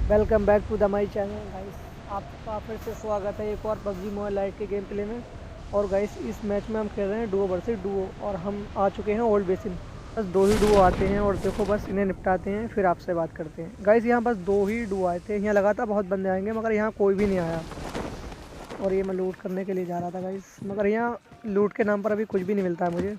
Welcome back to the my channel guys. आपका फिर से स्वागत है एक और पबजी मोबाइल लाइट के गेम प्ले में। और गाइस इस मैच में हम खेल रहे हैं डुओ वर्सेस डुओ और हम आ चुके हैं ओल्ड बेसिन। बस दो ही डुओ आते हैं और देखो बस इन्हें निपटाते हैं फिर आपसे बात करते हैं। गाइस यहाँ बस दो ही डुओ आए थे, यहाँ लगा था बहुत बंदे आएंगे मगर यहाँ कोई भी नहीं आया। और ये मैं लूट करने के लिए जा रहा था गाइस, मगर यहाँ लूट के नाम पर अभी कुछ भी नहीं मिलता है मुझे।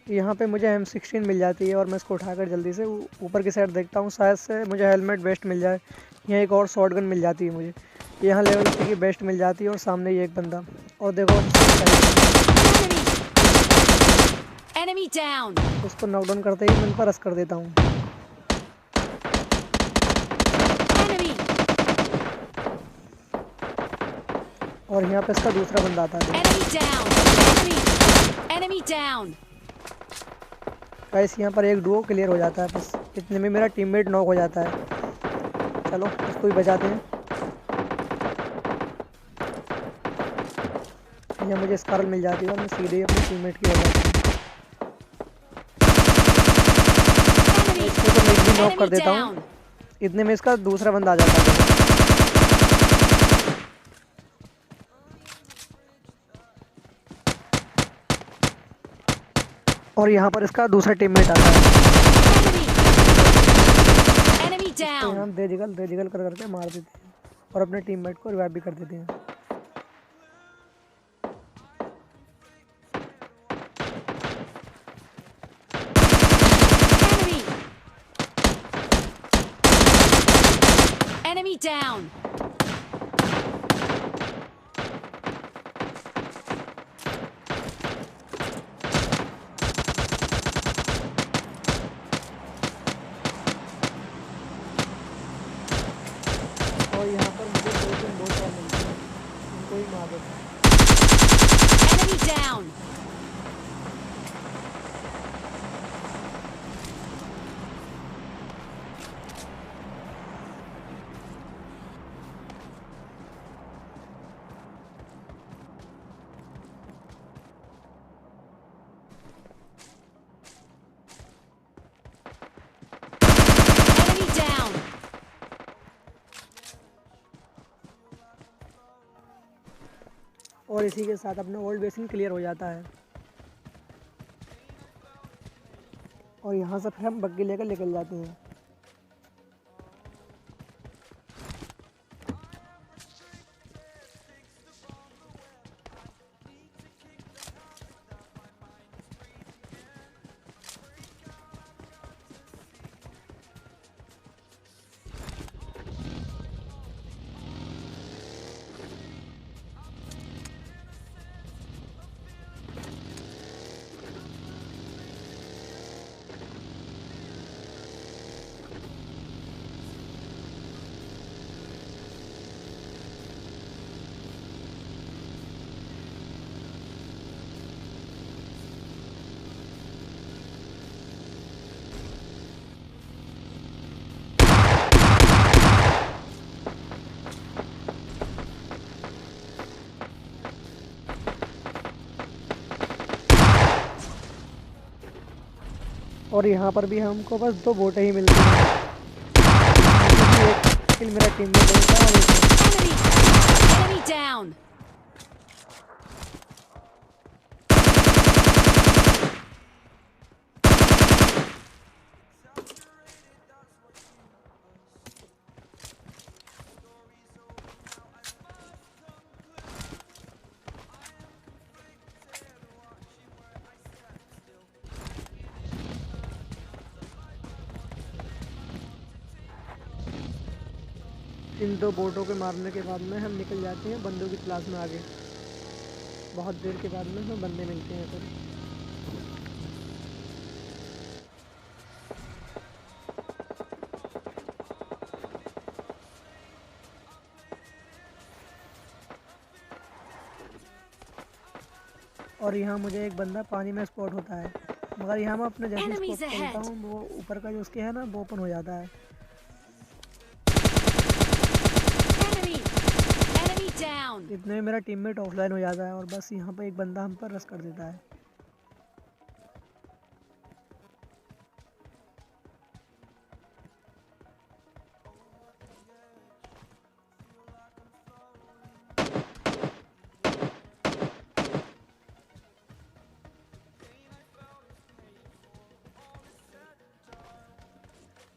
यहाँ पे मुझे M16 मिल जाती है और मैं इसको उठाकर जल्दी से ऊपर की साइड देखता हूँ, शायद से मुझे हेलमेट बेस्ट मिल जाए। यहाँ एक और शॉटगन मिल जाती है मुझे, यहाँ लेवल 3 की बेस्ट मिल जाती है और सामने ही एक बंदा। और देखो Enemy down. उसको नॉकडाउन करते ही मैं उन पर रश कर देता हूँ। Enemy. और यहाँ पे इसका दूसरा बंदा आता है। Enemy down. Enemy down. Guys यहाँ पर एक डुओ क्लियर हो जाता है, बस इतने में मेरा टीममेट नॉक हो जाता है। चलो उसको भी बचाते हैं। यहाँ मुझे स्कारल मिल जाती है और मैं सीधे ही अपने टीममेट की हो जाती हूँ। इसको तो मैं भी नॉक कर देता हूँ, इतने में इसका दूसरा बंदा आ जाता है। और यहाँ पर इसका दूसरा टीममेट आता है। इसको यहाँ दे जिगल कर करके मार देते हैं और अपने टीममेट को रिवाइव भी कर देते हैं। Enemy down. और यहाँ पर मुझे 2-3 बहुत और मिलते हैं, उनको ही मार देता हूँ। Enemy down. Enemy down. और इसी के साथ अपना ओल्ड बेसिन क्लियर हो जाता है। और यहाँ से फिर हम बग्गी लेकर निकल जाते हैं। और यहाँ पर भी हमको बस 2 बोटें ही मिलती हैं। एक किल मेरा टीम में लेता है और Enemy down. इन 2 बोटों के मारने के बाद में हम निकल जाते हैं बंदों की तलाश में आगे। बहुत देर के बाद में हमें बंदे मिलते हैं फिर। और यहाँ मुझे एक बंदा पानी में स्पॉट होता है, मगर यहाँ मैं अपने जैसे Enemies स्पॉट करता ahead. हूँ वो ऊपर का जो उसके है ना वो ओपन हो जाता है। Enemy. Enemy down. इतने में मेरा टीममेट ऑफलाइन हो जाता है और बस यहाँ पर एक बंदा हम पर रश कर देता है।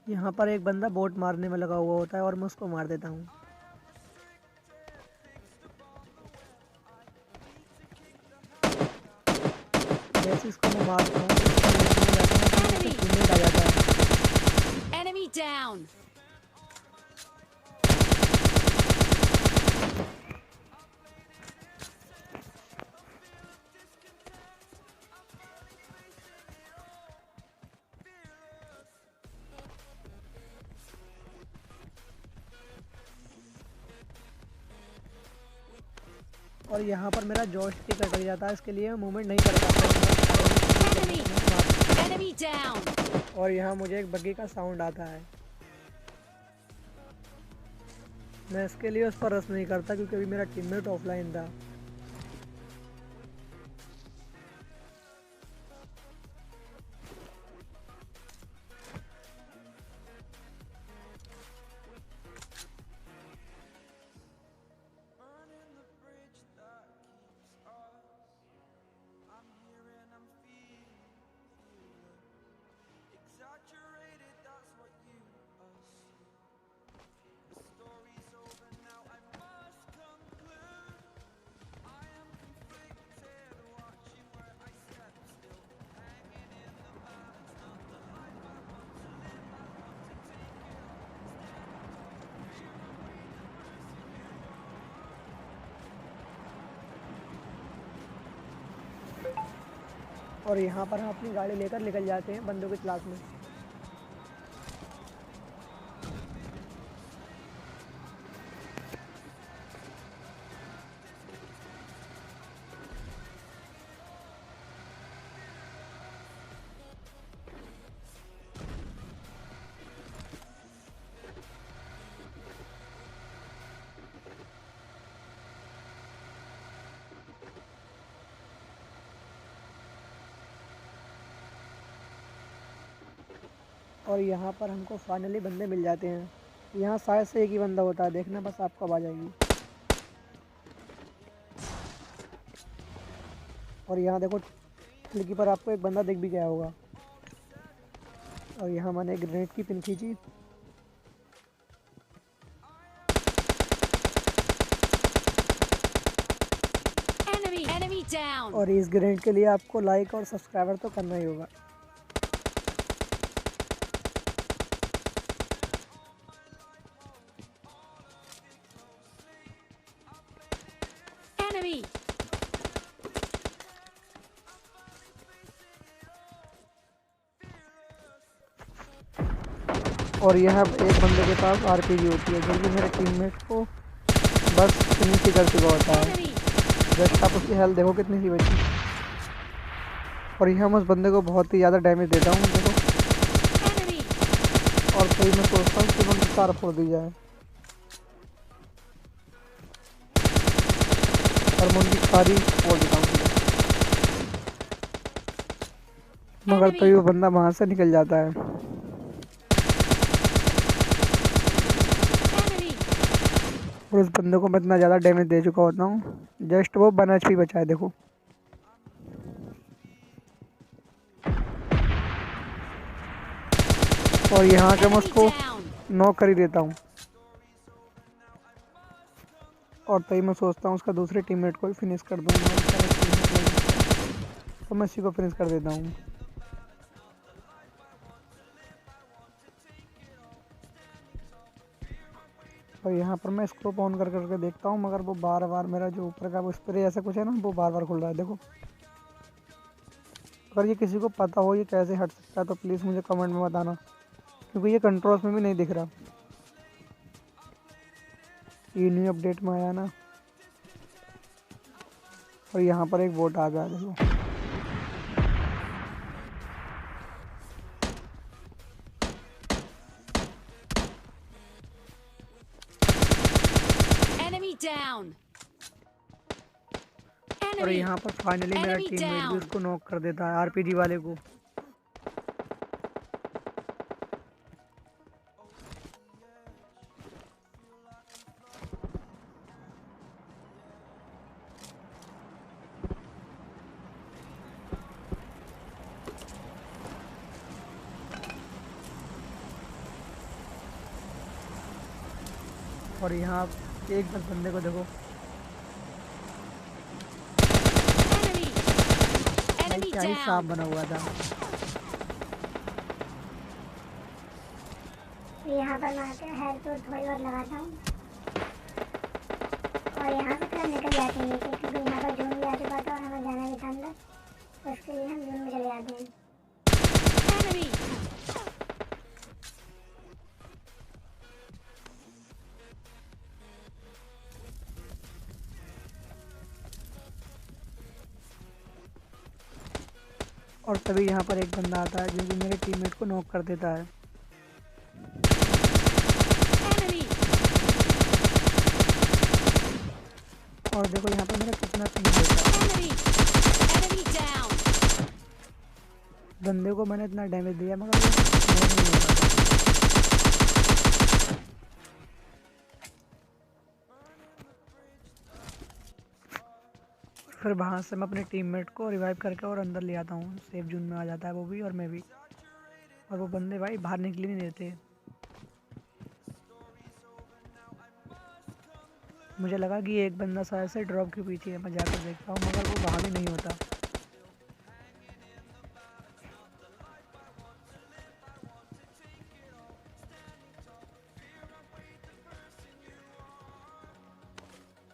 यहाँ पर एक बंदा बोट मारने में लगा हुआ होता है और मैं उसको मार देता हूँ। जैसे इसको मैं मारता हूँ टीममेट आ जाता है। Enemy down. और यहाँ पर मेरा जॉयस्टिक अटक जाता है, इसके लिए मूवमेंट नहीं कर पाता। Enemy. Enemy down. और यहाँ मुझे एक बग्गी का साउंड आता है। मैं इसके लिए उस पर रश नहीं करता क्योंकि अभी मेरा टीममेट ऑफलाइन था। और यहाँ पर हम अपनी गाड़ी लेकर निकल जाते हैं बंदों की तलाश में। और यहाँ पर हमको फाइनली बंदे मिल जाते हैं। यहाँ शायद से एक ही बंदा होता है, देखना बस आप कब आ जाएगी। और यहाँ देखो खिड़की पर आपको एक बंदा दिख भी गया होगा। और यहाँ मैंने एक ग्रेनेड की पिन खींची Enemy down. और इस ग्रेनेड के लिए आपको लाइक और सब्सक्राइबर तो करना ही होगा। Enemy. और यह एक बंदे के पास आरपीजी होती है जो कि मेरे टीममेट को बस फिनिश ही कर चुका होता है। Enemy. जस्ट आप उसकी हेल्थ देखो कितनी सी बची। और यहाँ मैं उस बंदे को बहुत ही ज़्यादा डैमेज देता हूँ देखो। Enemy. और फिर मैं सोचता हूँ कि मैं उनकी कार फोड़ दी जाए और मैं उनकी कार ही फोड़ देता हूँ। मगर तभी वो बंदा वहाँ से निकल जाता है। Enemy. और उस बंदे को मैं इतना ज़्यादा डैमेज दे चुका होता हूँ, जस्ट वो 1 HP बचा है देखो। और यहाँ के मैं Enemy उसको down. नॉक कर ही देता हूँ। और तभी मैं सोचता हूँ उसका दूसरे टीममेट को ही फिनिश कर दूँगा। तो मैं इसी को फिनिश कर देता हूँ। और यहाँ पर मैं स्कोप ऑन कर करके देखता हूँ, मगर वो बार बार मेरा जो ऊपर का वो स्प्रे ऐसा कुछ है ना, वो बार बार खुल रहा है देखो। अगर ये किसी को पता हो ये कैसे हट सकता है तो प्लीज़ मुझे कमेंट में बताना, क्योंकि ये कंट्रोल्स में भी नहीं दिख रहा। ये न्यू अपडेट में आया ना। और यहाँ पर एक बोट आ गया देखो। Enemy down. और Enemy! यहाँ पर फाइनली मेरा Enemy टीममेट भी down! उसको नॉक कर देता है, आरपीजी वाले को। और यहाँ एक बस बंदे को देखो Enemy! भाई, Enemy क्या ही सांप down! बना हुआ था। यहाँ पर मैं आके हेल्थ तो थोड़ी बहुत लगाता हूँ और यहाँ से फिर निकल जाते हैं नीचे, क्योंकि यहाँ पर जून भी आ चुका था और हमें जाना भी था अंदर, तो उसके लिए हम जून में चले जाते हैं। Enemy! और तभी यहाँ पर एक बंदा आता है जो कि मेरे टीममेट को नॉक कर देता है। Enemy! और देखो यहाँ पर मेरा कितना पीस होता है। Enemy! Enemy down! बंदे को मैंने इतना डैमेज दिया मगर वो नॉक नहीं हो पाता। फिर वहाँ से मैं अपने टीममेट को रिवाइव करके और अंदर ले आता हूँ, सेफ जोन में आ जाता है वो भी और मैं भी। और वो बंदे भाई बाहर निकल नहीं देते। मुझे लगा कि एक बंदा शायद से ड्रॉप के पीछे है, मैं जाकर देखता हूँ मगर वो बाहर ही नहीं होता।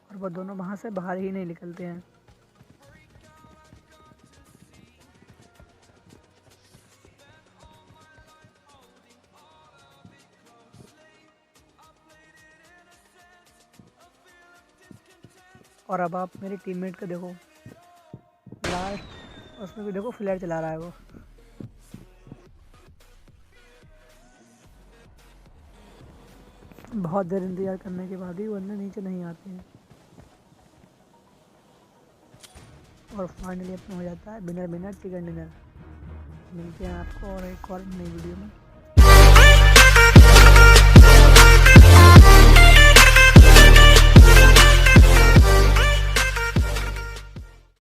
और वो दोनों वहाँ से बाहर ही नहीं निकलते हैं। और अब आप मेरे टीममेट को देखो, लास्ट उसमें भी देखो फ्लेयर चला रहा है वो। बहुत देर इंतजार करने के बाद ही वो अंदर नीचे नहीं आते हैं। और फाइनली अपना हो जाता है विनर विनर चिकन डिनर। मिलते हैं आपको और एक और नई वीडियो में।